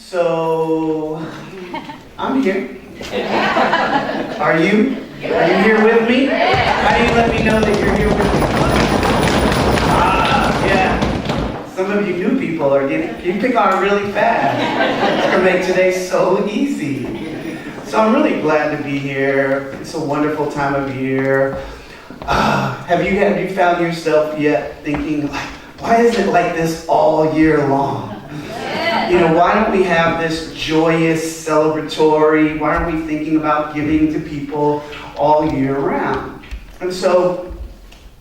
So, I'm here. Are you? Are you here with me? How do you let me know that you're here with me? Yeah. Some of you new people are you pick on really fast. It's going to make today so easy. So I'm really glad to be here. It's a wonderful time of year. Have you found yourself yet thinking, like, why is it like this all year long? You know, why don't we have this joyous, celebratory, why aren't we thinking about giving to people all year round? And so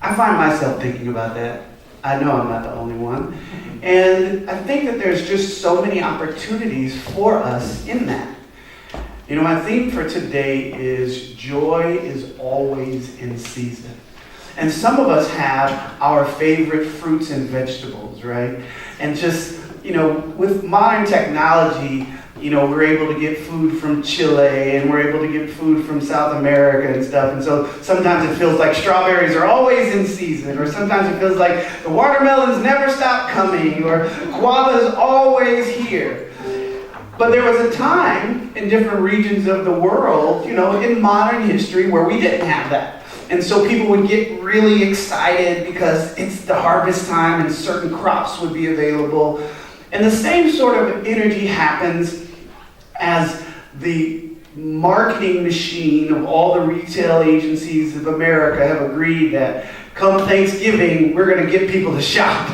I find myself thinking about that. I know I'm not the only one. And I think that there's just so many opportunities for us in that. You know, my theme for today is joy is always in season. And some of us have our favorite fruits and vegetables, right? And just, you know, with modern technology, you know, we're able to get food from Chile and we're able to get food from South America and stuff. And so sometimes it feels like strawberries are always in season, or sometimes it feels like the watermelons never stop coming, or guava is always here. But there was a time in different regions of the world, you know, in modern history where we didn't have that. And so people would get really excited because it's the harvest time and certain crops would be available. And the same sort of energy happens as the marketing machine of all the retail agencies of America have agreed that come Thanksgiving, we're going to get people to shop.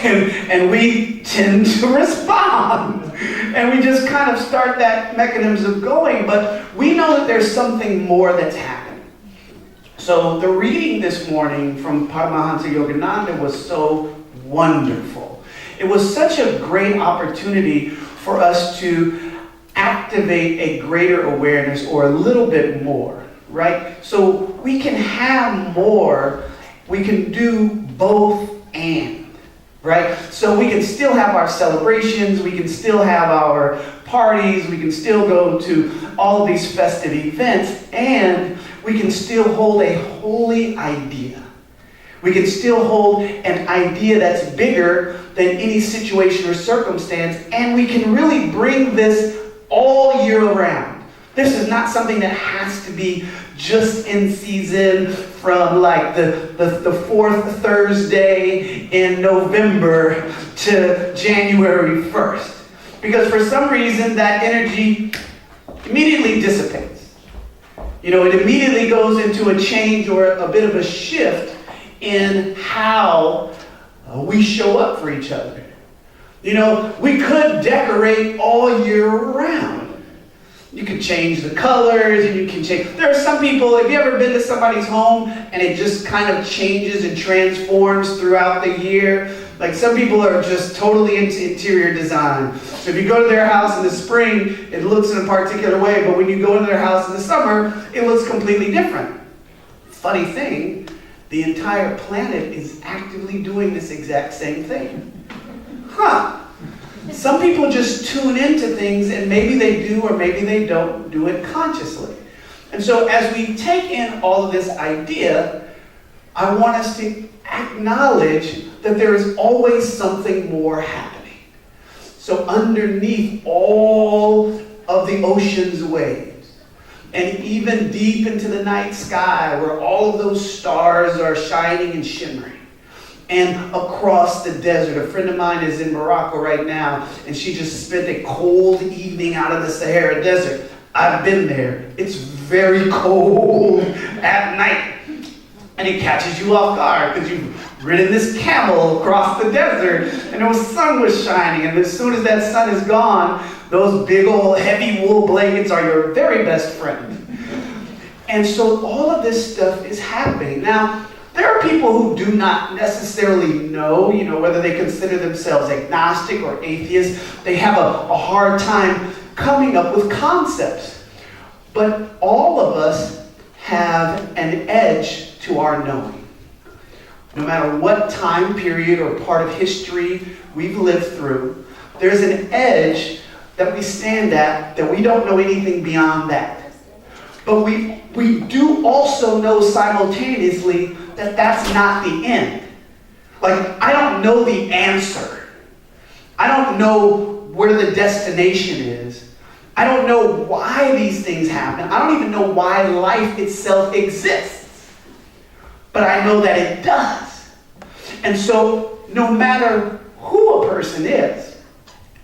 and we tend to respond. And we just kind of start that mechanism going. But we know that there's something more that's happening. So the reading this morning from Paramahansa Yogananda was so wonderful. It was such a great opportunity for us to activate a greater awareness, or a little bit more, right? So we can have more, we can do both and, right? So we can still have our celebrations, we can still have our parties, we can still go to all of these festive events, and we can still hold a holy idea. We can still hold an idea that's bigger than any situation or circumstance, and we can really bring this all year around. This is not something that has to be just in season from like the fourth Thursday in November to January 1st. Because for some reason that energy immediately dissipates. You know, it immediately goes into a change or a bit of a shift in how we show up for each other. You know, we could decorate all year round. You could change the colors, and you can change. There are some people, have you ever been to somebody's home and it just kind of changes and transforms throughout the year? Like, some people are just totally into interior design. So if you go to their house in the spring, it looks in a particular way, but when you go into their house in the summer, it looks completely different. Funny thing, the entire planet is actively doing this exact same thing. Some people just tune into things, and maybe they do or maybe they don't do it consciously. And so as we take in all of this idea, I want us to acknowledge that there is always something more happening. So underneath all of the ocean's waves, and even deep into the night sky where all of those stars are shining and shimmering, and across the desert. A friend of mine is in Morocco right now, and she just spent a cold evening out in the Sahara Desert. I've been there. It's very cold at night. And it catches you off guard because you've ridden this camel across the desert, and the sun was shining, and as soon as that sun is gone, those big old heavy wool blankets are your very best friend. And so all of this stuff is happening. Now, there are people who do not necessarily know, you know, whether they consider themselves agnostic or atheist. They have a hard time coming up with concepts. But all of us have an edge to our knowing. No matter what time period or part of history we've lived through, there's an edge that we stand at that we don't know anything beyond that. But we do also know simultaneously that that's not the end. Like, I don't know the answer. I don't know where the destination is. I don't know why these things happen. I don't even know why life itself exists. But I know that it does. And so no matter who a person is,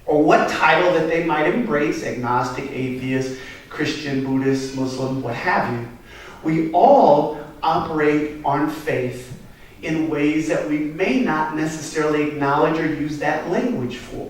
or what title that they might embrace, agnostic, atheist, Christian, Buddhist, Muslim, what have you, we all operate on faith in ways that we may not necessarily acknowledge or use that language for.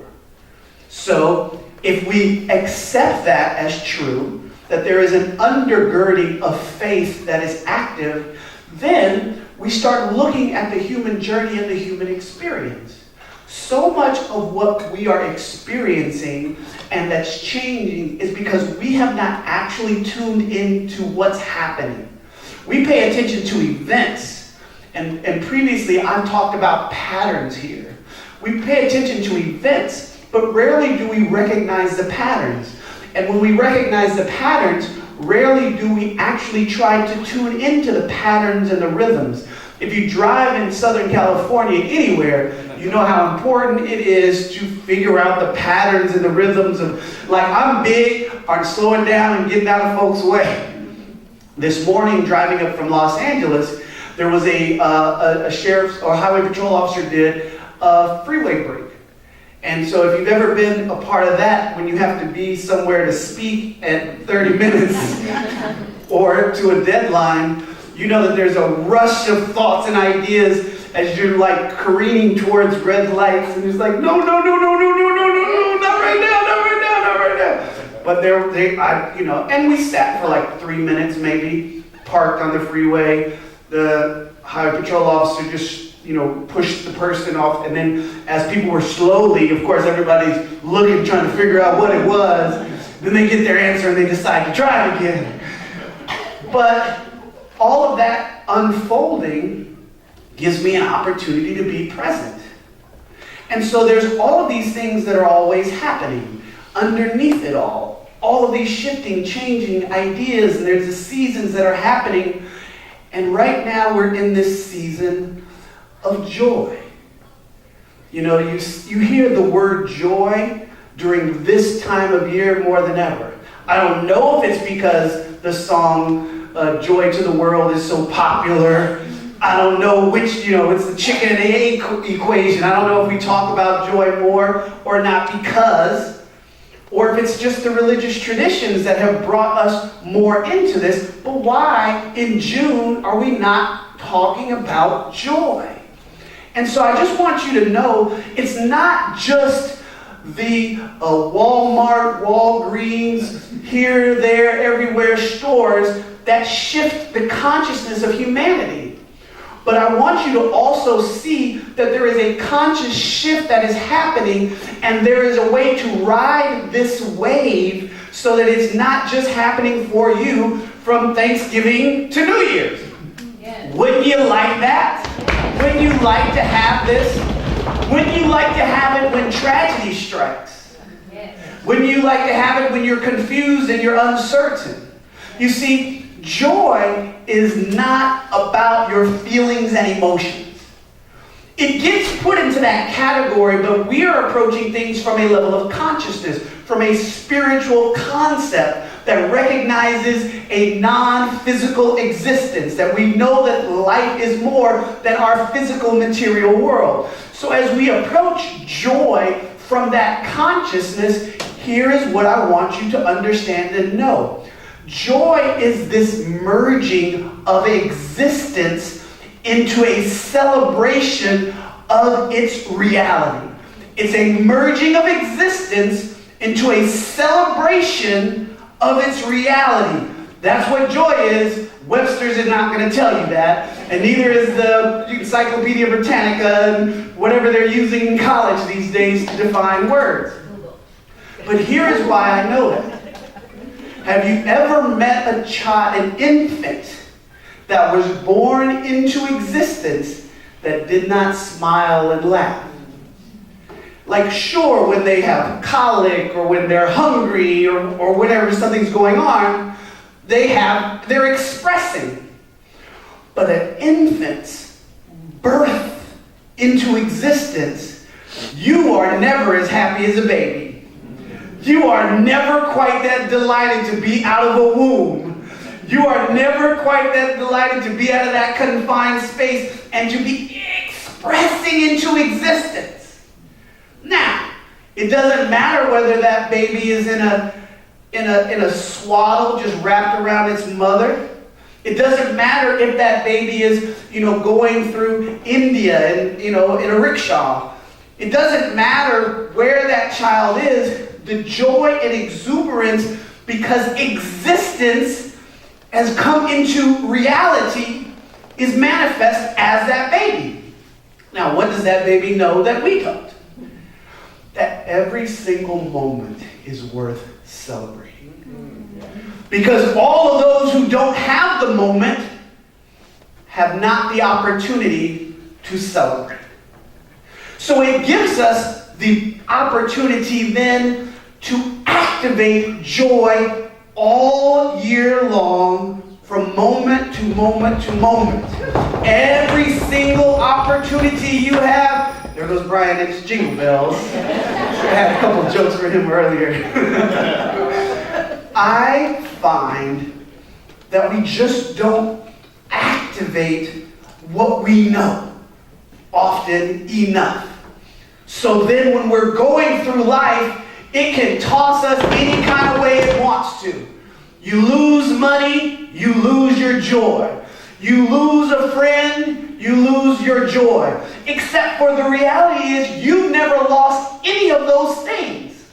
So, if we accept that as true, that there is an undergirding of faith that is active, then we start looking at the human journey and the human experience. So much of what we are experiencing and that's changing is because we have not actually tuned into what's happening. We pay attention to events. And previously, I've talked about patterns here. We pay attention to events, but rarely do we recognize the patterns. And when we recognize the patterns, rarely do we actually try to tune into the patterns and the rhythms. If you drive in Southern California, anywhere, you know how important it is to figure out the patterns and the rhythms of, like, I'm big on slowing down and getting out of folks' way. This morning, driving up from Los Angeles, there was a sheriff's or highway patrol officer did a freeway break. And so if you've ever been a part of that, when you have to be somewhere to speak at 30 minutes or to a deadline, you know that there's a rush of thoughts and ideas as you're like careening towards red lights, and it's like, no, not right now, not right now, not right now. But and we sat for like 3 minutes maybe, parked on the freeway. The highway patrol officer just, pushed the person off, and then as people were slowly, of course, everybody's looking, trying to figure out what it was, then they get their answer and they decide to try again. But all of that unfolding gives me an opportunity to be present. And so there's all of these things that are always happening underneath it all of these shifting, changing ideas, and there's the seasons that are happening. And right now we're in this season of joy. You hear the word joy during this time of year more than ever. I don't know if it's because the song Joy to the World is so popular. I don't know which, it's the chicken and egg equation. I don't know if we talk about joy more or not or if it's just the religious traditions that have brought us more into this. But why in June are we not talking about joy? And so I just want you to know it's not just the Walmart, Walgreens, here, there, everywhere stores that shift the consciousness of humanity. But I want you to also see that there is a conscious shift that is happening, and there is a way to ride this wave so that it's not just happening for you from Thanksgiving to New Year's. Yes. Wouldn't you like that? Wouldn't you like to have this? Wouldn't you like to have it when tragedy strikes? Yes. Wouldn't you like to have it when you're confused and you're uncertain? You see, joy is not about your feelings and emotions. It gets put into that category, but we are approaching things from a level of consciousness, from a spiritual concept that recognizes a non-physical existence, that we know that life is more than our physical material world. So as we approach joy from that consciousness, here is what I want you to understand and know. Joy is this merging of existence into a celebration of its reality. It's a merging of existence into a celebration of its reality. That's what joy is. Webster's is not going to tell you that, and neither is the Encyclopedia Britannica and whatever they're using in college these days to define words. But here is why I know that. Have you ever met an infant that was born into existence that did not smile and laugh? Like, sure, when they have colic or when they're hungry or whenever something's going on, they're expressing. But an infant's birth into existence, you are never as happy as a baby. You are never quite that delighted to be out of a womb. You are never quite that delighted to be out of that confined space and to be expressing into existence. Now, it doesn't matter whether that baby is in a swaddle just wrapped around its mother. It doesn't matter if that baby is, going through India and, in a rickshaw. It doesn't matter where that child is. The joy and exuberance because existence has come into reality is manifest as that baby. Now, what does that baby know that we don't? That every single moment is worth celebrating. Because all of those who don't have the moment have not the opportunity to celebrate. So it gives us the opportunity then to activate joy all year long from moment to moment to moment. Every single opportunity you have. There goes Brian, it's Jingle Bells. I had a couple of jokes for him earlier. I find that we just don't activate what we know often enough. So then when we're going through life, it can toss us any kind of way it wants to. You lose money, you lose your joy. You lose a friend, you lose your joy. Except for the reality is you've never lost any of those things.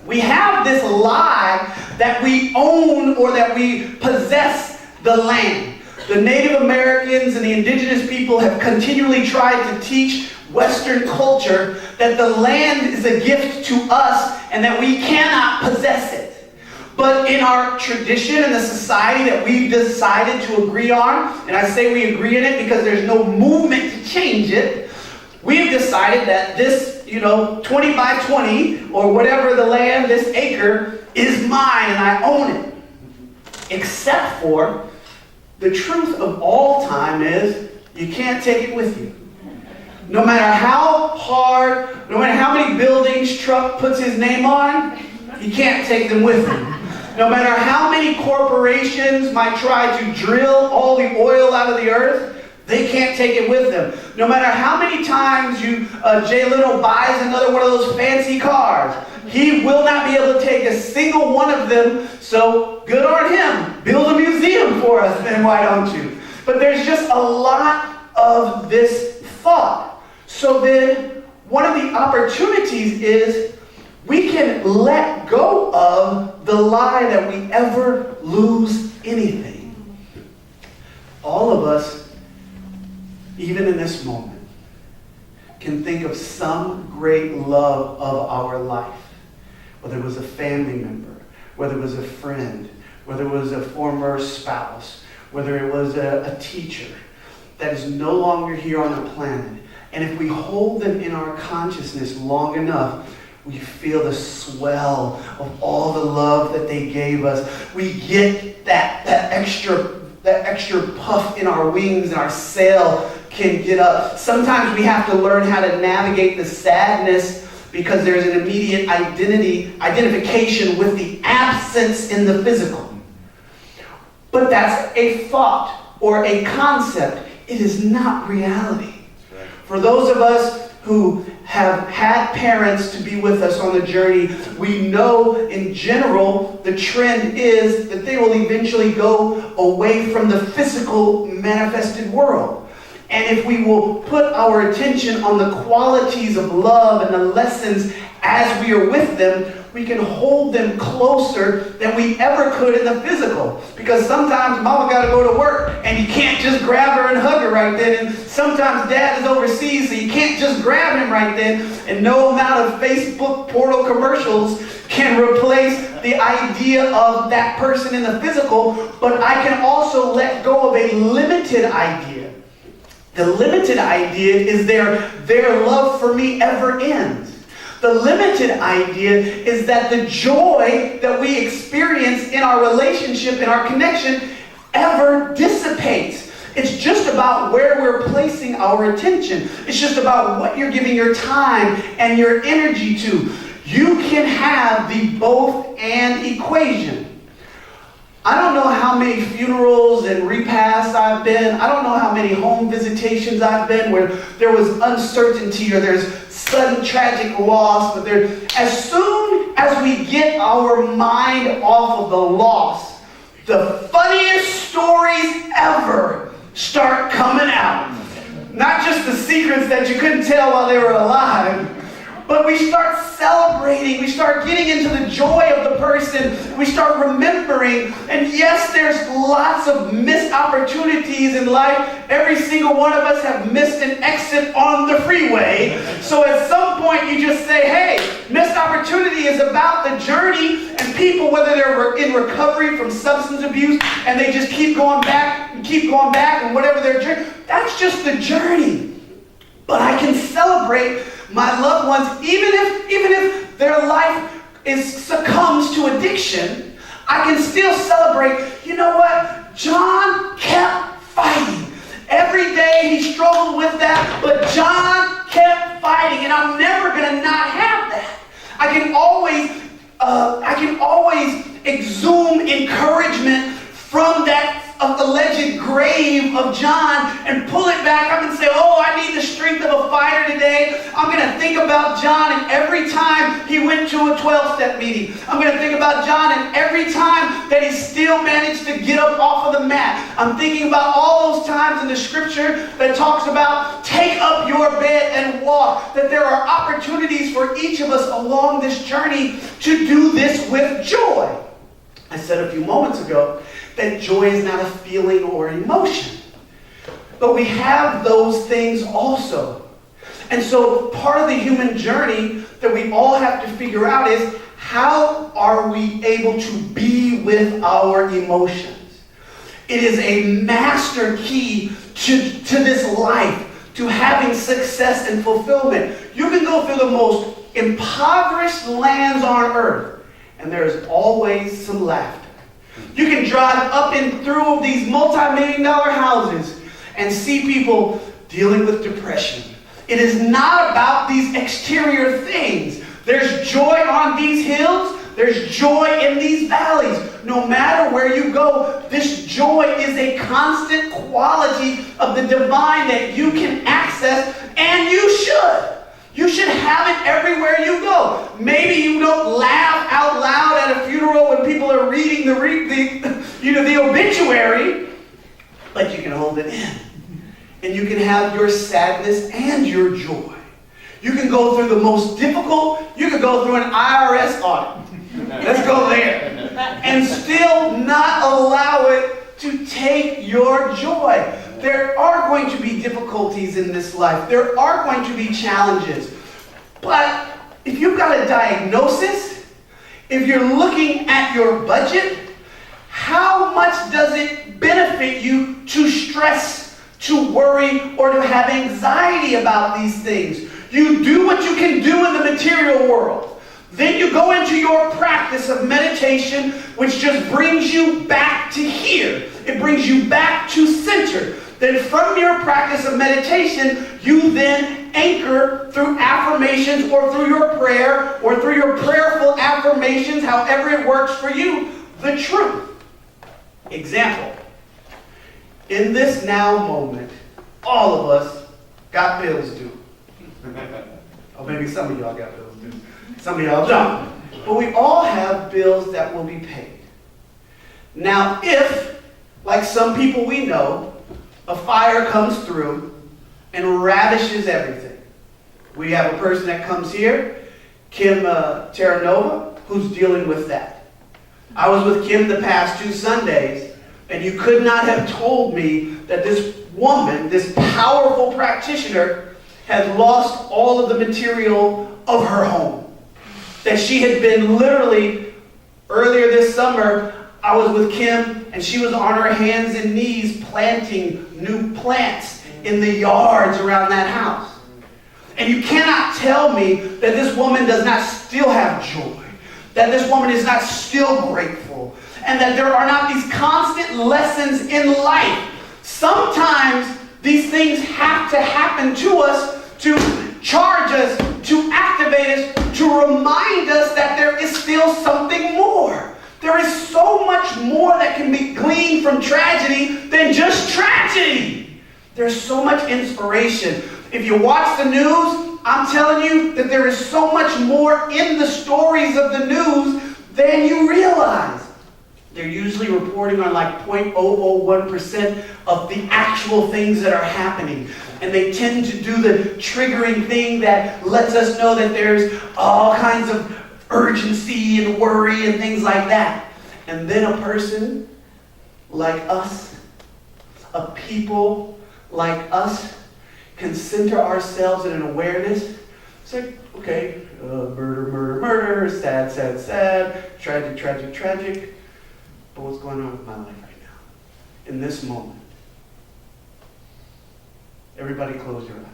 We have this lie that we own or that we possess the land. The Native Americans and the indigenous people have continually tried to teach Western culture that the land is a gift to us and that we cannot possess it. But in our tradition and the society that we've decided to agree on, and I say we agree in it because there's no movement to change it, we've decided that this 20 by 20 or whatever the land, this acre, is mine and I own it. Except for the truth of all time is you can't take it with you. No matter how hard, no matter how many buildings Trump puts his name on, you can't take them with him. No matter how many corporations might try to drill all the oil out of the earth, they can't take it with them. No matter how many times Jay Leno buys another one of those fancy cars, he will not be able to take a single one of them. So good on him. Build a museum for us, then why don't you? But there's just a lot of this thought. So then one of the opportunities is we can let go of the lie that we ever lose anything. All of us, even in this moment, can think of some great love of our life. Whether it was a family member, whether it was a friend, whether it was a former spouse, whether it was a teacher that is no longer here on the planet. And if we hold them in our consciousness long enough, we feel the swell of all the love that they gave us. We get that extra puff in our wings, and our sail can get up. Sometimes we have to learn how to navigate the sadness because there's an immediate identification with the absence in the physical. But that's a thought or a concept. It is not reality. For those of us who have had parents to be with us on the journey, we know in general the trend is that they will eventually go away from the physical manifested world. And if we will put our attention on the qualities of love and the lessons as we are with them, we can hold them closer than we ever could in the physical. Because sometimes mama got to go to work and you can't just grab her and hug her right then. And sometimes dad is overseas so you can't just grab him right then. And no amount of Facebook portal commercials can replace the idea of that person in the physical. But I can also let go of a limited idea. The limited idea is their love for me ever ends. The limited idea is that the joy that we experience in our relationship, in our connection, ever dissipates. It's just about where we're placing our attention. It's just about what you're giving your time and your energy to. You can have the both and equation. I don't know how many funerals and repasts I've been. I don't know how many home visitations I've been where there was uncertainty or there's sudden tragic loss. But as soon as we get our mind off of the loss, the funniest stories ever start coming out. Not just the secrets that you couldn't tell while they were alive, but we start celebrating, we start getting into the joy of the person, we start remembering, and yes, there's lots of missed opportunities in life. Every single one of us have missed an exit on the freeway. So at some point you just say, hey, missed opportunity is about the journey, and people, whether they're in recovery from substance abuse, and they just keep going back, and whatever their journey, that's just the journey. But I can celebrate my loved ones, even if their life succumbs to addiction, I can still celebrate. You know what? John kept fighting. Every day he struggled with that, but John kept fighting, and I'm never going to not have that. I can always exhume encouragement from that alleged grave of John and pull it back up and say, oh, I need the strength of a fighter today. I'm going to think about John and every time he went to a 12-step meeting. I'm going to think about John and every time that he still managed to get up off of the mat. I'm thinking about all those times in the scripture that talks about take up your bed and walk. That there are opportunities for each of us along this journey to do this with joy. I said a few moments ago that joy is not a feeling or emotion. But we have those things also. And so part of the human journey that we all have to figure out is, how are we able to be with our emotions? It is a master key to this life, to having success and fulfillment. You can go through the most impoverished lands on earth, and there's always some laughter. You can drive up and through these multi-million-dollar houses and see people dealing with depression. It is not about these exterior things. There's joy on these hills. There's joy in these valleys. No matter where you go, this joy is a constant quality of the divine that you can access, and you should. You should have it everywhere you go. Maybe you don't laugh out loud at a funeral when people are reading the obituary, but you can hold it in. And you can have your sadness and your joy. You can go through the most difficult, you can go through an IRS audit. Let's go there. And still not allow it to take your joy. There are going to be difficulties in this life. There are going to be challenges. But if you've got a diagnosis, if you're looking at your budget, how much does it benefit you to stress, to worry, or to have anxiety about these things? You do what you can do in the material world. Then you go into your practice of meditation, which just brings you back to here. It brings you back to center. Then from your practice of meditation, you then anchor through affirmations or through your prayer or through your prayerful affirmations, however it works for you, the truth. Example. In this now moment, all of us got bills due. Or maybe some of y'all got bills due. Some of y'all don't. But we all have bills that will be paid. Now, if, like some people we know, a fire comes through and ravishes everything. We have a person that comes here, Kim Terranova, who's dealing with that. I was with Kim the past 2 Sundays, and you could not have told me that this woman, this powerful practitioner, had lost all of the material of her home. That she had been literally, earlier this summer, I was with Kim, and she was on her hands and knees planting new plants in the yards around that house. And you cannot tell me that this woman does not still have joy, that this woman is not still grateful, and that there are not these constant lessons in life. Sometimes these things have to happen to us to charge us, to activate us, to remind from tragedy than just tragedy. There's so much inspiration. If you watch the news, I'm telling you that there is so much more in the stories of the news than you realize. They're usually reporting on like 0.001% of the actual things that are happening. And they tend to do the triggering thing that lets us know that there's all kinds of urgency and worry and things like that. And then a person like us, a people like us, can center ourselves in an awareness. It's like, okay, murder, murder, murder, sad, sad, sad, tragic, tragic, tragic. But what's going on with my life right now? In this moment. Everybody close your eyes.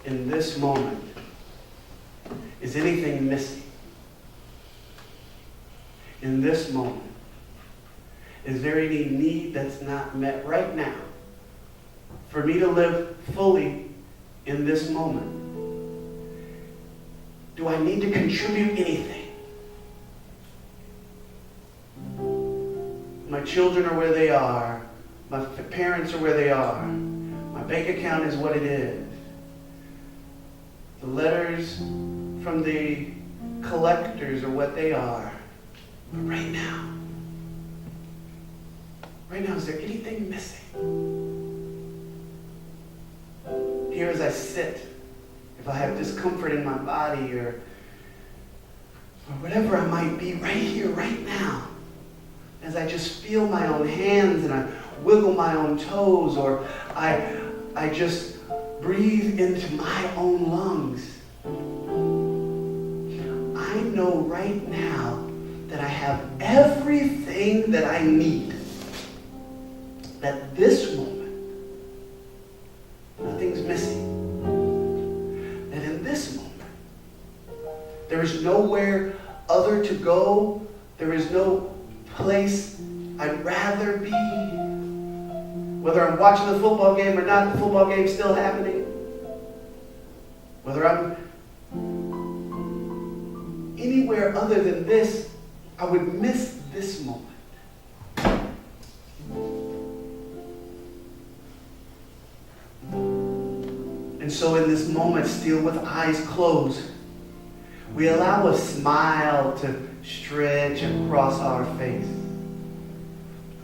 In this moment, is anything missing? In this moment, is there any need that's not met right now for me to live fully in this moment? Do I need to contribute anything? My children are where they are. My parents are where they are. My bank account is what it is. The letters from the collectors are what they are. But right now, is there anything missing? Here as I sit, if I have discomfort in my body or whatever I might be right here, right now, as I just feel my own hands and I wiggle my own toes, or I just breathe into my own lungs, I know right now that I have everything that I need. That this moment, nothing's missing. That in this moment, there is nowhere other to go. There is no place I'd rather be. Whether I'm watching the football game or not, the football game's still happening. Whether I'm anywhere other than this, I would miss this moment. And so in this moment, still with eyes closed, we allow a smile to stretch across our face.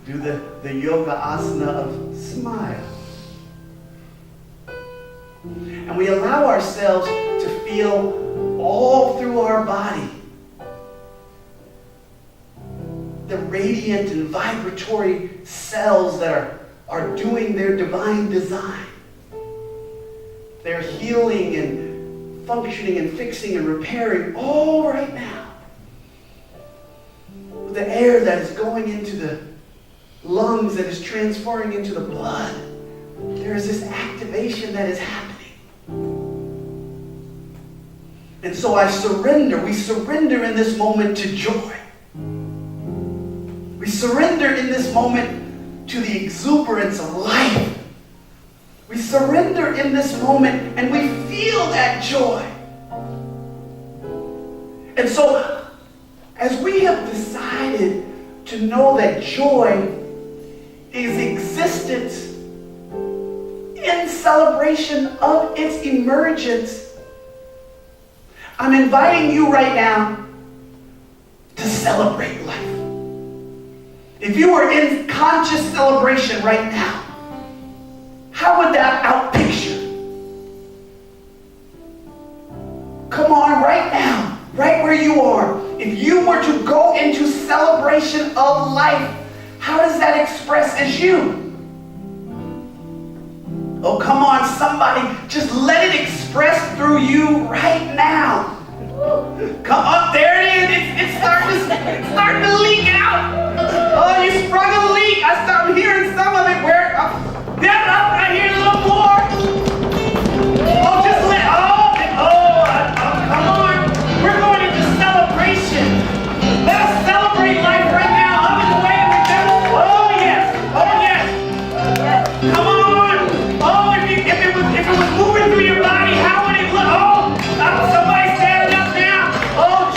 Do the yoga asana of smile. And we allow ourselves to feel all through our body the radiant and vibratory cells that are doing their divine design. They're healing and functioning and fixing and repairing all right now. With the air that is going into the lungs that is transferring into the blood, there is this activation that is happening. And so we surrender in this moment to joy. We surrender in this moment to the exuberance of life. We surrender in this moment and we feel that joy. And so, as we have decided to know that joy is existence in celebration of its emergence, I'm inviting you right now to celebrate life. If you were in conscious celebration right now, how would that outpicture? Come on, right now, right where you are. If you were to go into celebration of life, how does that express as you? Oh, come on, somebody, just let it express through you right now. Come up, there it is. It's starting to leak out. Oh, you sprung a leak. I'm hearing some of it. Where? I hear a little more. Oh, just let. Come on. We're going into celebration. Let us celebrate life right now. Up and away with them. Oh yes. Come on. Oh, if it was moving through your body, how would it look? Oh, somebody standing up now. Oh,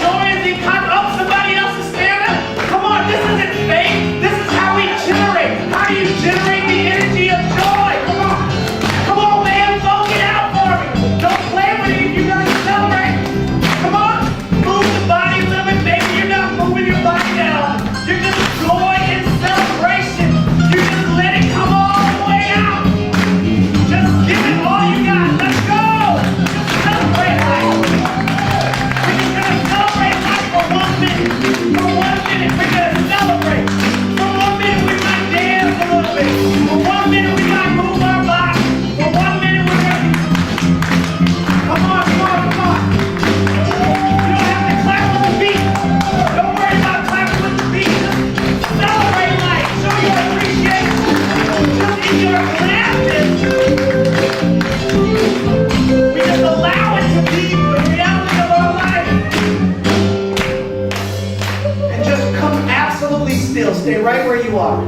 are.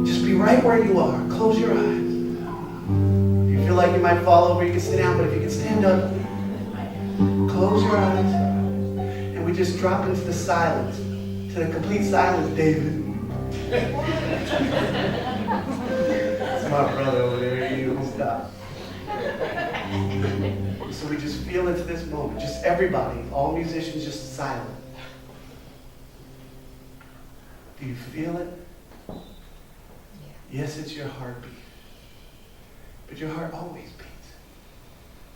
Just be right where you are. Close your eyes. If you feel like you might fall over, you can sit down, but if you can stand up, close your eyes. And we just drop into the silence, to the complete silence, David. That's my brother over there. You stop. So we just feel into this moment. Just everybody, all musicians, just silent. Do you feel it? Yes, it's your heartbeat. But your heart always beats.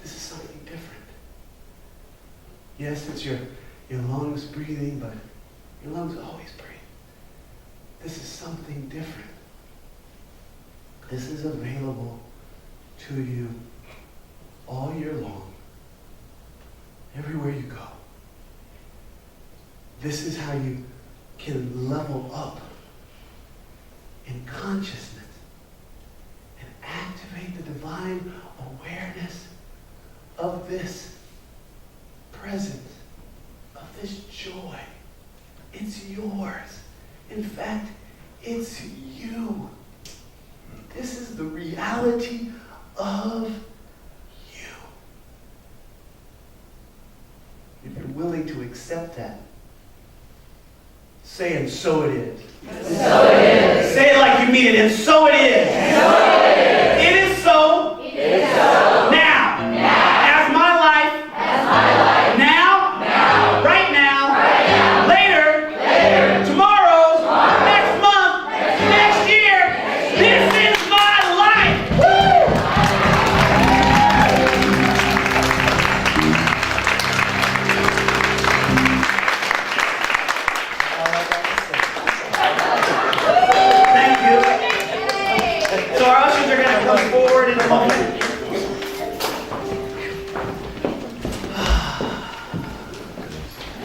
This is something different. Yes, it's your lungs breathing, but your lungs always breathe. This is something different. This is available to you all year long, everywhere you go. This is how you can level up in consciousness and activate the divine awareness of this presence, of this joy. It's yours. In fact, it's you. This is the reality of you. If you're willing to accept that, say, and so it is. And so it is. Say it like you mean it, and so it is. And so it is. It is so. It is so. Now. Now. As my life. As my life. Now. Now. Right now. Right now. Later. Later. Tomorrow. Tomorrow. Next month. Next year. This is my life. Woo! Thank you. So our ushers are going to come forward in a moment.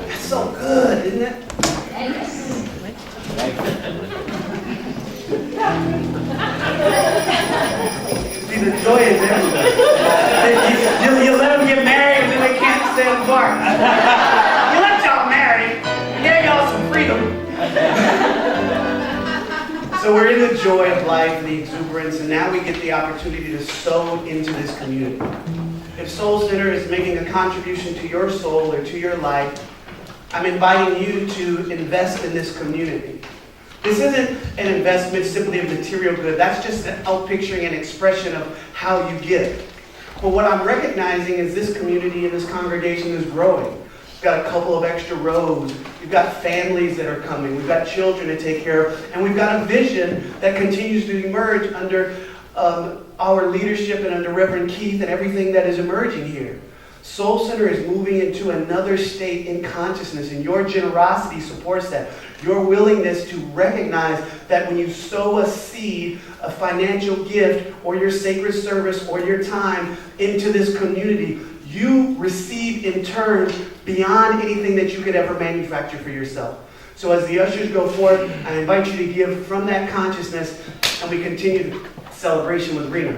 That's so good, isn't it? See, the joy is everywhere. You let them get married and then they can't stand apart. You let y'all marry and gave y'all some freedom. So we're in the joy of life and the exuberance, and now we get the opportunity to sow into this community. If Soul Center is making a contribution to your soul or to your life, I'm inviting you to invest in this community. This isn't an investment simply of material good. That's just an outpicturing an expression of how you give. But what I'm recognizing is this community and this congregation is growing. We've got a couple of extra rows. We've got families that are coming. We've got children to take care of. And we've got a vision that continues to emerge under our leadership and under Reverend Keith and everything that is emerging here. Soul Center is moving into another state in consciousness, and your generosity supports that. Your willingness to recognize that when you sow a seed, a financial gift, or your sacred service, or your time into this community, you receive in turn beyond anything that you could ever manufacture for yourself. So as the ushers go forth, I invite you to give from that consciousness, and we continue the celebration with Rena.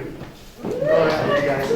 Go ahead, you guys.